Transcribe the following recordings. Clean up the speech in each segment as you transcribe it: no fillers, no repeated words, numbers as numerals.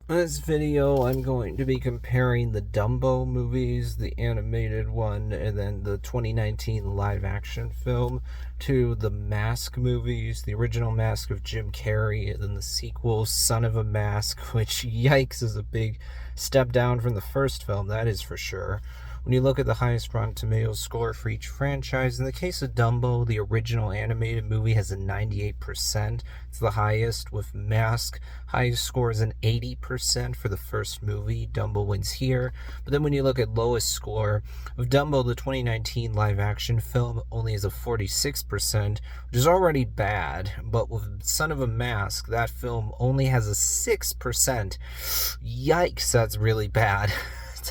In this video, I'm going to be comparing the Dumbo movies, the animated one, and then the 2019 live-action film, to the Mask movies, the original Mask of Jim Carrey, and then the sequel, Son of a Mask, which, yikes, is a big step down from the first film, that is for sure. When you look at the highest Rotten Tomatoes score for each franchise, in the case of Dumbo, the original animated movie has a 98%. It's the highest, with Mask. Highest score is an 80% for the first movie. Dumbo wins here. But then when you look at lowest score of Dumbo, the 2019 live-action film only has a 46%, which is already bad. But with Son of a Mask, that film only has a 6%. Yikes, that's really bad.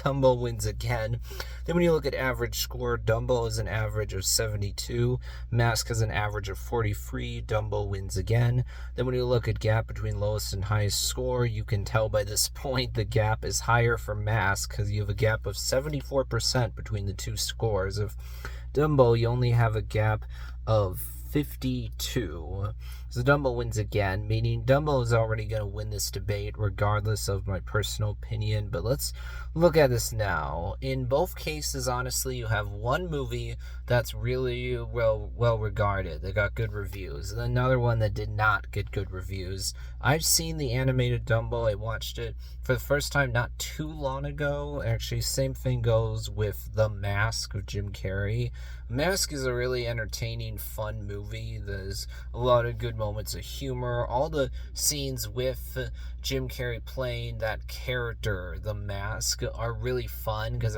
Dumbo wins again. Then when you look at average score, Dumbo has an average of 72. Mask has an average of 43. Dumbo wins again. Then when you look at gap between lowest and highest score, you can tell by this point the gap is higher for Mask because you have a gap of 74% between the two scores. Of Dumbo, you only have a gap of 52. So Dumbo wins again, meaning Dumbo is already going to win this debate regardless of my personal opinion. But let's look at this now. In both cases, honestly, you have one movie that's really well regarded, that got good reviews, and another one that did not get good reviews. I've seen the animated Dumbo. I watched it for the first time not too long ago. Actually, same thing goes with The Mask of Jim Carrey. Mask is a really entertaining, fun movie. There's a lot of good moments of humor. All the scenes with Jim Carrey playing that character, The Mask, are really fun because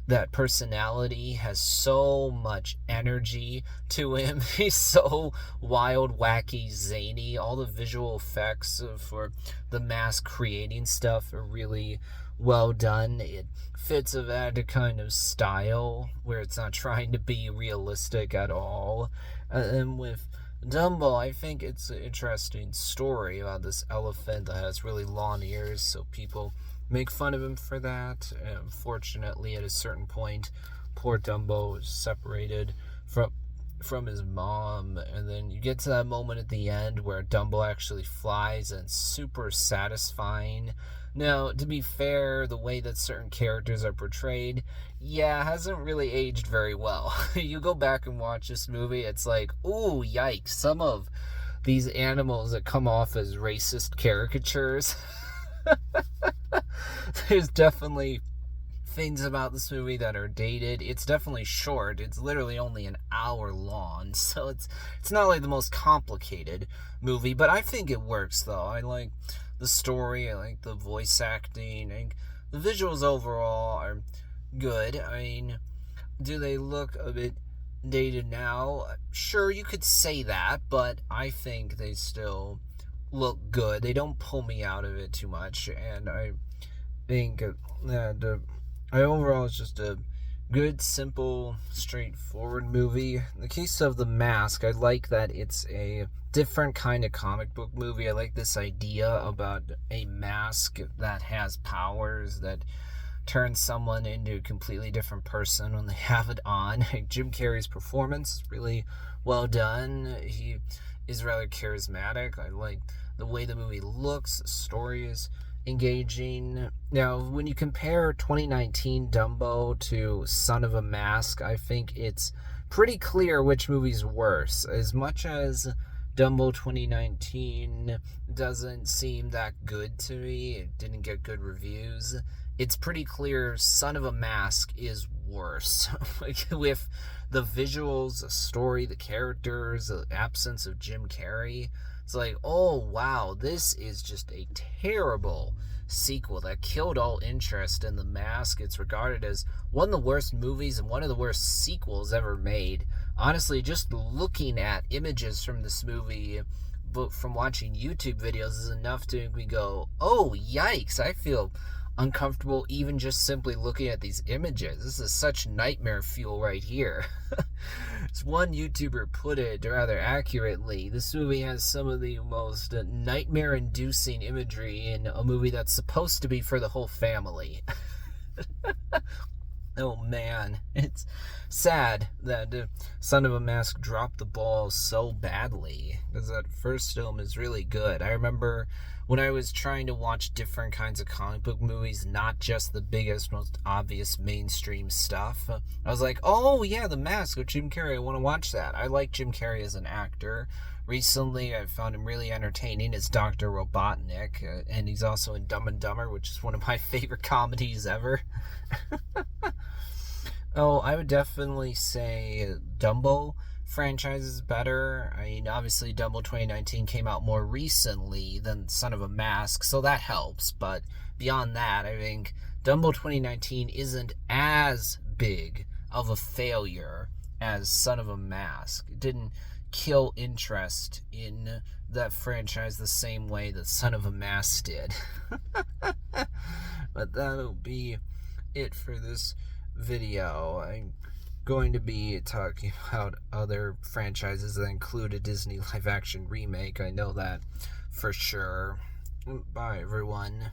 that personality has so much energy to him. He's so wild, wacky, zany. All the visual effects for The Mask creating stuff are really well done. It fits that kind of style where it's not trying to be realistic at all. And with Dumbo, I think it's an interesting story about this elephant that has really long ears, so people make fun of him for that. Unfortunately, at a certain point, poor Dumbo is separated from his mom, and then you get to that moment at the end where Dumbo actually flies, and it's super satisfying. Now, to be fair, the way that certain characters are portrayed, hasn't really aged very well. You go back and watch this movie, it's like, ooh, yikes, some of these animals that come off as racist caricatures. There's definitely things about this movie that are dated. It's definitely short. It's literally only an hour long, so it's not like the most complicated movie, but I think it works though. I like the story, I like the voice acting, and the visuals overall are good. I mean, do they look a bit dated now? Sure, you could say that, but I think they still look good. They don't pull me out of it too much, and I think that overall it's just a good, simple, straightforward movie. In the case of The Mask, I like that it's a different kind of comic book movie. I like this idea about a mask that has powers, that turns someone into a completely different person when they have it on. Jim Carrey's performance is really well done. He is rather charismatic. I like the way the movie looks. The story is engaging. Now, when you compare 2019 Dumbo to Son of a Mask, I think it's pretty clear which movie's worse. As much as Dumbo 2019 doesn't seem that good to me, it didn't get good reviews, it's pretty clear Son of a Mask is worse. With the visuals, the story, the characters, the absence of Jim Carrey, it's like, oh wow, this is just a terrible sequel that killed all interest in The Mask. It's regarded as one of the worst movies and one of the worst sequels ever made. Honestly, just looking at images from this movie, but from watching YouTube videos, is enough to make me go, oh yikes, I feel uncomfortable even just simply looking at these images. This is such nightmare fuel right here. As one YouTuber put it rather accurately, this movie has some of the most nightmare-inducing imagery in a movie that's supposed to be for the whole family. Oh man, it's sad that Son of a Mask dropped the ball so badly, because that first film is really good. I remember when I was trying to watch different kinds of comic book movies, not just the biggest, most obvious mainstream stuff, I was like, oh yeah, The Mask with Jim Carrey, I want to watch that. I like Jim Carrey as an actor. Recently, I found him really entertaining as Dr. Robotnik, and he's also in Dumb and Dumber, which is one of my favorite comedies ever. Oh, I would definitely say Dumbo franchise is better. I mean, obviously, Dumbo 2019 came out more recently than Son of a Mask, so that helps. But beyond that, I think Dumbo 2019 isn't as big of a failure as Son of a Mask. It didn't kill interest in that franchise the same way that Son of a Mask did. But that'll be it for this video. I'm going to be talking about other franchises that include a Disney live action remake. I know that for sure. Bye, everyone.